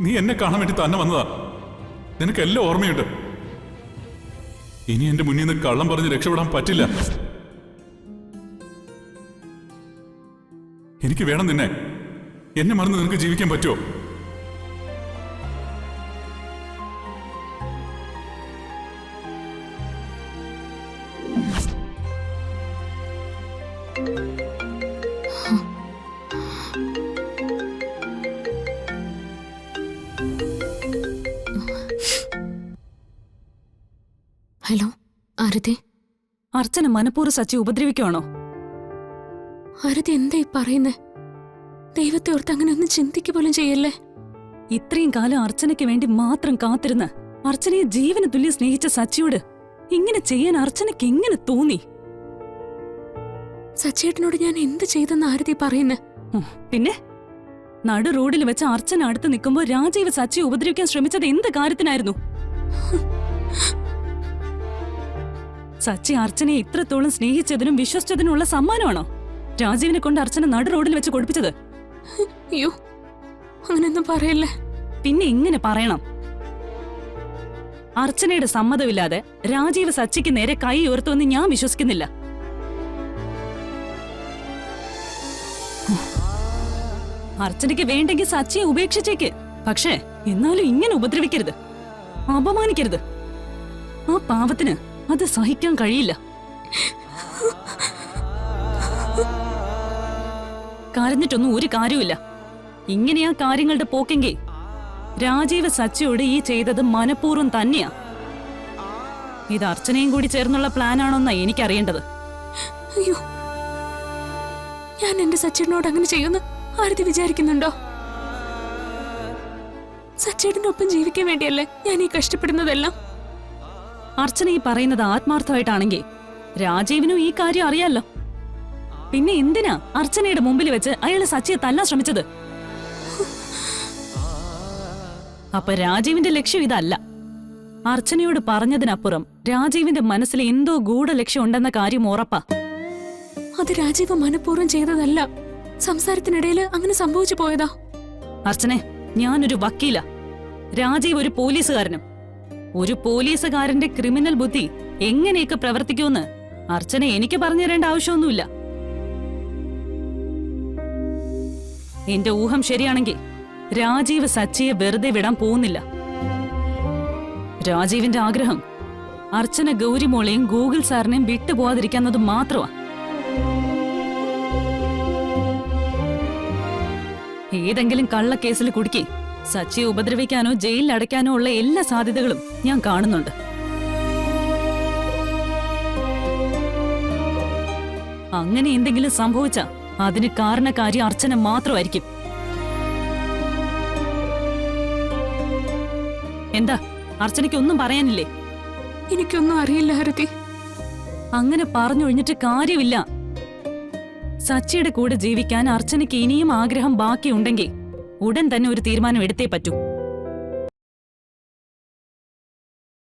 നീ എന്നെ കാണാൻ വേണ്ടി തന്നെ വന്നതാ. നിനക്കെല്ലാം ഓർമ്മയുണ്ട്. ഇനി എന്റെ മുന്നിൽ നിന്ന് കള്ളം പറഞ്ഞ് രക്ഷപ്പെടാൻ പറ്റില്ല. എനിക്ക് വേണം നിന്നെ. എന്നെ മറന്ന് നിനക്ക് ജീവിക്കാൻ പറ്റുമോ? ഹലോ ആരതി. അർച്ചന മനഃപൂർവ്വം സച്ചി ഉപദ്രവിക്കുവാണോ? ആരതി എന്തായി പറയുന്നേ? ദൈവത്തെ ഓർത്ത് അങ്ങനെ ഒന്നും ചിന്തിക്കുക പോലും ചെയ്യല്ലേ. ഇത്രയും കാലം അർച്ചനയ്ക്ക് വേണ്ടി മാത്രം കാത്തിരുന്ന് അർച്ചനയെ ജീവന് തുല്യം സ്നേഹിച്ച സച്ചിയോട് ഇങ്ങനെ ചെയ്യാൻ അർച്ചനയ്ക്ക് എങ്ങനെ തോന്നി? സച്ചേട്ടനോട് ഞാൻ എന്ത് ചെയ്തെന്ന് ആരതി പറയുന്നേ? പിന്നെ നടു റോഡിൽ വെച്ച് അർച്ചന അടുത്ത് നിൽക്കുമ്പോ രാജീവ് സച്ചിയെ ഉപദ്രവിക്കാൻ ശ്രമിച്ചത് എന്ത് കാര്യത്തിനായിരുന്നു? സച്ചി അർച്ചനയെ ഇത്രത്തോളം സ്നേഹിച്ചതിനും വിശ്വസിച്ചതിനുള്ള സമ്മാനമാണോ രാജീവിനെ കൊണ്ട് അർച്ചന നടു റോഡിൽ വെച്ച് കൊടുപ്പിച്ചത്? അയ്യോ, അങ്ങനെയൊന്നും പറയല്ലേ. പിന്നെ എങ്ങനെ പറയണം? അർച്ചനയുടെ സമ്മതമില്ലാതെ രാജീവ് സച്ചിക്ക് നേരെ കൈ ഉയർത്തുമെന്ന് ഞാൻ വിശ്വസിക്കുന്നില്ല. അർച്ചനയ്ക്ക് വേണ്ടെങ്കിൽ സച്ചിയെ ഉപേക്ഷിച്ചേക്ക്. പക്ഷേ എന്നാലും ഇങ്ങനെ ഉപദ്രവിക്കരുത്, അപമാനിക്കരുത്. ആ പാവത്തിന് അത് സഹിക്കാൻ കഴിയില്ല. കരഞ്ഞിട്ടൊന്നും ഒരു കാര്യമില്ല. ഇങ്ങനെയാ കാര്യങ്ങളുടെ പോക്കെങ്കിൽ രാജീവ് സച്ചിയോട് ഈ ചെയ്തത് മനഃപൂർവ്വം തന്നെയാ. ഇത് അർച്ചനയും കൂടി ചേർന്നുള്ള പ്ലാനാണോന്നാ എനിക്കറിയേണ്ടത്. അയ്യോ, ഞാൻ എന്റെ സച്ചേട്ടനോട് അങ്ങനെ ചെയ്യുന്നു ആരതി വിചാരിക്കുന്നുണ്ടോ? സച്ചേട്ടന്റെ ഒപ്പം ജീവിക്കാൻ വേണ്ടിയല്ലേ ഞാൻ ഈ കഷ്ടപ്പെടുന്നതെല്ലാം. അർച്ചന ഈ പറയുന്നത് ആത്മാർത്ഥമായിട്ടാണെങ്കിൽ രാജീവിനും ഈ കാര്യം അറിയാലോ. പിന്നെ എന്തിനാ അർച്ചനയുടെ മുമ്പിൽ വെച്ച് അയാള് സച്ചിയെ തല്ലാൻ ശ്രമിച്ചത്? അപ്പൊ രാജീവിന്റെ ലക്ഷ്യം ഇതല്ല. അർച്ചനയോട് പറഞ്ഞതിനപ്പുറം രാജീവിന്റെ മനസ്സിൽ എന്തോ ഗൂഢലക്ഷ്യം ഉണ്ടെന്ന കാര്യം ഉറപ്പാ. അത് രാജീവ് മനഃപൂർവ്വം ചെയ്തതല്ല. സംസാരത്തിനിടയിൽ അങ്ങനെ സംഭവിച്ചു പോയതാ. അർച്ചനെ, ഞാനൊരു വക്കീല, രാജീവ് ഒരു പോലീസുകാരനും. ഒരു പോലീസുകാരന്റെ ക്രിമിനൽ ബുദ്ധി എങ്ങനെയൊക്കെ പ്രവർത്തിക്കുമെന്ന് അർച്ചന എനിക്ക് പറഞ്ഞു തരേണ്ട ആവശ്യമൊന്നുമില്ല. എന്റെ ഊഹം ശരിയാണെങ്കിൽ രാജീവ് സച്ചിയെ വെറുതെ വിടാൻ പോകുന്നില്ല. രാജീവിന്റെ ആഗ്രഹം അർച്ചന ഗൗരിമോളെയും ഗൂഗിൾ സാറിനെയും വിട്ടുപോകാതിരിക്കുന്നത് മാത്രമാ. ഏതെങ്കിലും കള്ളക്കേസിൽ കുടുക്കി സച്ചിയെ ഉപദ്രവിക്കാനോ ജയിലിൽ അടയ്ക്കാനോ ഉള്ള എല്ലാ സാധ്യതകളും ഞാൻ കാണുന്നുണ്ട്. അങ്ങനെ എന്തെങ്കിലും സംഭവിച്ച അതിന് കാരണക്കാരി അർച്ചന മാത്രമായിരിക്കും. എന്താ അർച്ചനയ്ക്ക് ഒന്നും പറയാനില്ലേ? എനിക്കൊന്നും അറിയില്ല ഹരതി. അങ്ങനെ പറഞ്ഞൊഴിഞ്ഞിട്ട് കാര്യമില്ല. സച്ചിയുടെ കൂടെ ജീവിക്കാൻ അർച്ചനയ്ക്ക് ഇനിയും ആഗ്രഹം ബാക്കിയുണ്ടെങ്കിൽ ഉടൻ തന്നെ ഒരു തീരുമാനം എടുത്തേ പറ്റൂ.